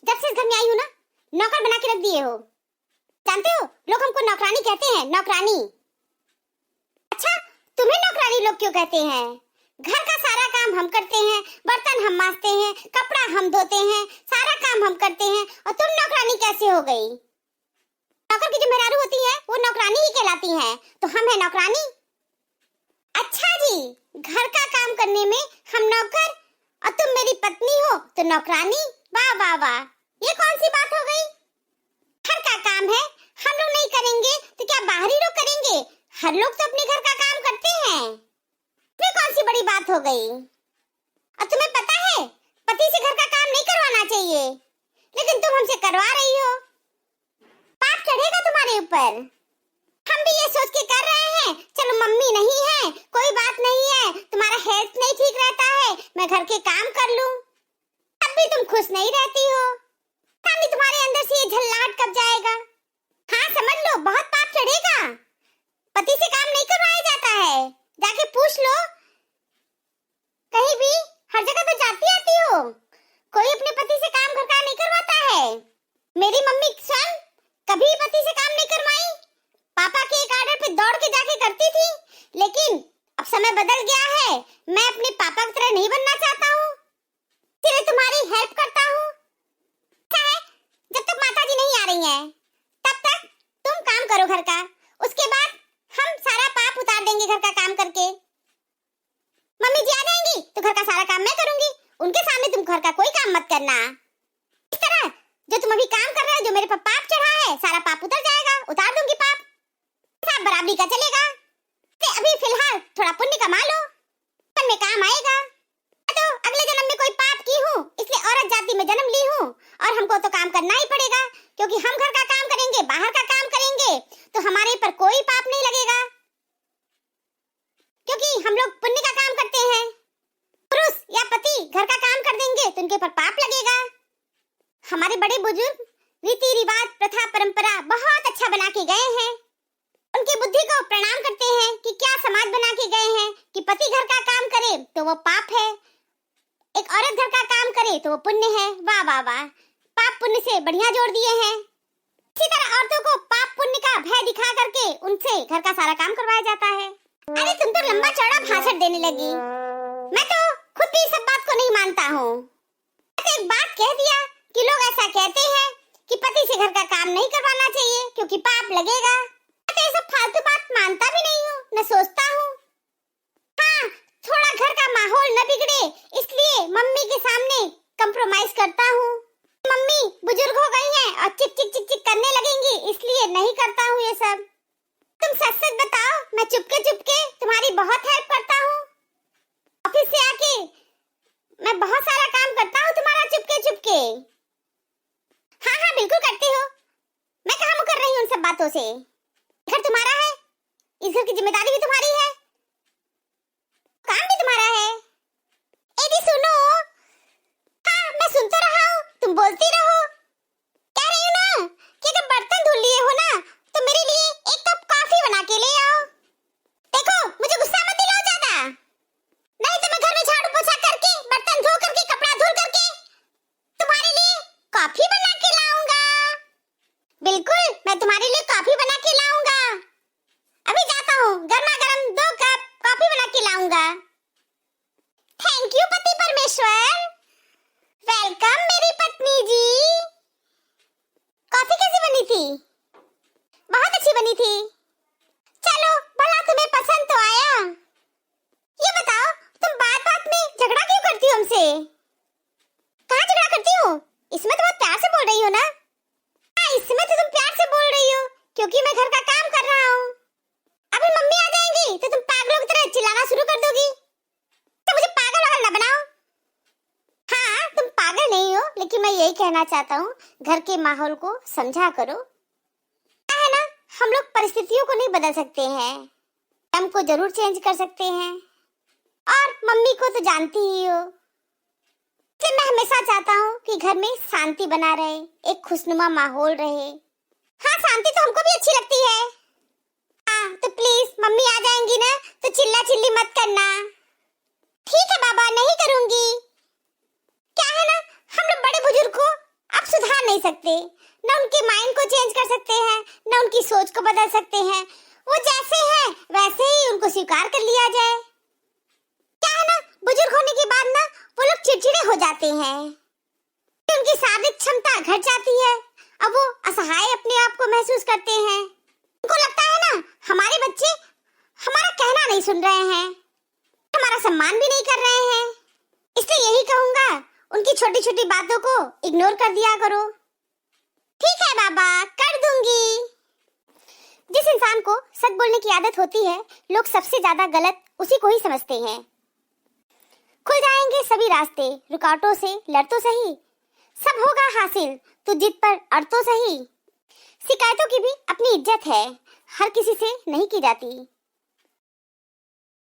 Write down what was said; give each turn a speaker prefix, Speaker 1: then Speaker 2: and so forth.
Speaker 1: जब से इस घर में आई हूँ ना, नौकर बना के रख दिए हो। जानते हो, लोग हमको नौकरानी कहते हैं, नौकरानी। अच्छा, तुम्हें नौकरानी लोग क्यों कहते हैं? घर का सारा काम हम करते हैं, बर्तन हम मांजते हैं, कपड़ा हम धोते हैं, सारा काम हम करते हैं, और तुम नौकरानी कैसे हो गई? नौकर की जो मेहरारू होती है वो नौकरानी ही कहलाती हैं, तो हम है नौकरानी। अच्छा जी, घर का काम करने में हम नौकर और तुम मेरी पत्नी हो तो नौकरानी। वाह वाह वाह, ये कौन सी बात हो गई? घर का काम है, हम लोग नहीं करेंगे तो क्या बाहरी लोग करेंगे? हर लोग तो अपने घर का काम करते हैं, ये कौन सी बड़ी बात हो गई? और तुम्हें पता है, पति से घर का काम नहीं करवाना चाहिए, लेकिन तुम हमसे करवा रही हो। पाप चढ़ेगा तुम्हारे ऊपर। हम भी ये सोच के कर रहे हैं, चलो मम्मी नहीं है, कोई बात नहीं है, तुम्हारा हेल्थ नहीं ठीक रहता है, मैं घर के काम कर लूं। तब भी तुम खुश नहीं रहती हो। खाली तुम्हारे अंदर से ये झल्लाहट कब जाएगा? हाँ समझ लो, बहुत पाप चढ़ेगा। पति से काम नहीं करवाया जाता है, जाके पूछ लो। कहीं भी हर जगह तो जाती आती हो, कोई अपने पति से काम घर का नहीं करवाता है। मेरी मम्मी स्वयं कभी पति से काम नहीं करवाई, पापा के एक आर्डर पे दौड़ के जाके करती थी। लेकिन अब समय बदल गया है, मैं अपने पापा की तरह नहीं बनना चाहता हूँ, सिर्फ तुम्हारी हेल्प करता हूँ। जब तक माताजी नहीं आ रही हैं, तब तक तुम काम करो घर का, उसके बाद हम सारा पाप उतार देंगे घर का काम करके। मम्मी जी आ जाएंगी तो घर का सारा काम मैं करूंगी, उनके सामने तुम घर का कोई काम मत करना। इस तरह जो तुम अभी काम कर रहे हो, जो मेरे पर पाप चढ़ा है, सारा पाप उतर जाएगा, उतार दूंगी पाप, सब बराबरी का चलेगा। तो अभी फिलहाल थोड़ा पुण्य कमा लो, मन में काम आएगा। तो अगले जन्म में कोई पाप की हूँ, इसलिए औरत जाति में जन्म ली हूँ, और हमको तो काम करना ही पड़ेगा, क्योंकि हम घर का काम करेंगे, बाहर का काम करेंगे, तो हमारे पर कोई पाप नहीं लगेगा, क्योंकि हम लोग पुण्य का काम करते हैं। पुरुष या पति घर का काम कर देंगे तो उनके पर पाप लगेगा। हमारे बड़े बुजुर्ग रीति रिवाज, प्रथा, परंपरा बहुत अच्छा बना के गए हैं। उनकी बुद्धि को प्रणाम करते हैं कि क्या समाज बना के गए हैं कि पति घर का काम करे तो वो पाप है, एक औरत घर का काम करे तो वो पुण्य है। वाह वाह वाह, पाप पुण्य से बढ़िया जोड़ दिए हैं। इसी तरह औरतों को पाप पुण्य का भय दिखा करके उनसे घर का सारा काम करवाया जाता है। अरे तुम तो लंबा चौड़ा भाषण देने लगी, मैं तो खुद भी सब बात को नहीं मानता हूँ। एक बात कह दिया कि लोग ऐसा कहते हैं कि पति से घर का काम नहीं करवाना चाहिए क्योंकि पाप लगेगा। मैं ये सब फालतू बात मानता भी नहीं हूँ, न सोचता हूँ। हाँ, थोड़ा घर का माहौल न बिगड़े इसलिए मम्मी के सामने कंप्रोमाइज करता हूँ। मम्मी बुजुर्ग हो गई हैं और चिक चिक चिक चिक करने लगेंगी, इसलिए नहीं करता हूँ ये सब। तुम सच सच बताओ, मैं चुपके तुम्हारी बहुत हेल्प करता हूँ। ऑफिस से आके मैं बहुत सारा काम करता हूँ तुम्हारा चुपके। हाँ हाँ बिल्कुल करते हो, मैं कहाँ मुकर रही हूँ उन सब बातों से। घर तुम्हारा है, इस घर की जिम्मेदारी भी तुम्हारी है, काम भी तुम्हारा है। एडी सुनो। हाँ मैं सुन तो रहा हूँ, तुम बोलती रहो। कह रही हूँ ना कि अगर बर्तन धुल लिए हो ना तो मेरे लिए एक कप कॉफी बना के ले आओ। देखो मुझे गुस्सा मत दिलाओ ज्यादा, नहीं तो मैं घर में झाड़ू पोछा करके, बर्तन धो करके, कपड़ा धुल करके तुम्हारे लिए कॉफी बना के लाऊंगा। बिल्कुल मैं तुम्हारे लिए कॉफी बना के लाऊंगा। अभी जाता हूँ, गर्मा गर्म 2 कप कॉफी बना के लाऊंगा। थैंक यू पति परमेश्वर। वेलकम मेरी पत्नी जी। कॉफी कैसी बनी थी? बहुत अच्छी बनी थी। चलो भला तुम्हें पसंद तो आया। ये बताओ तुम बात बात में झगड़ा क्यों करती हो हमसे? कहाँ झगड़ा करती हो? इसमें तो बहुत प्यार से बोल रही हो ना? हाँ इसमें तो तुम प्यार से बोल रही हो क्योंकि मैं घर का काम कर रहा हूँ। अभी मम्मी आ जाएंगी तो तुम पागलों की तरह चिल्लाना शुरू कर दोगी, तो मुझे पागल वागल ना बनाओ। हाँ तुम पागल नहीं हो, लेकिन मैं यही कहना चाहता हूँ घर के माहौल को समझा करो। क्या है ना, हम लोग परिस्थितियों को नहीं बदल सकते हैं, टाइम को जरूर चेंज कर सकते हैं, और मम्मी को तो जानती ही हो। मैं हमेशा चाहता हूँ कि घर में शांति बना रहे, एक खुशनुमा माहौल रहे। हाँ शांति तो हमको भी अच्छी लगती है। हाँ तो प्लीज मम्मी आ जाएंगी ना तो चिल्ला चिल्ली मत करना। ठीक है बाबा, नहीं करूंगी। क्या है ना, हम लोग बड़े बुजुर्ग को अब नहीं सकते, न उनके माइंड को चेंज कर सकते हैं, न उनकी सोच को बदल सकते हैं। वो जैसे हैं वैसे ही उनको स्वीकार कर लिया जाए। क्या है ना, बुजुर्ग होने के बाद ना वो लोग चिड़चिड़े हो जाते हैं, उनकी शारीरिक क्षमता घट जाती है। अब वो असहाय अपने आप को महसूस करते हैं। उनको लगता है ना हमारे बच्चे हमारा कहना नहीं सुन रहे हैं, हमारा सम्मान भी नहीं कर रहे हैं। इसलिए यही कहूंगा, उनकी छोटी छोटी बातों को इग्नोर कर दिया करो। ठीक है बाबा, कर दूंगी। जिस इंसान को सच बोलने की आदत होती है, लोग सबसे ज्यादा गलत उसी को ही समझते हैं। खुल जाएंगे सभी रास्ते, रुकावटों से लड़ तो सही, सब होगा हासिल, तू जिद पर अड़ तो सही। शिकायतों की भी अपनी इज्जत है, हर किसी से नहीं की जाती।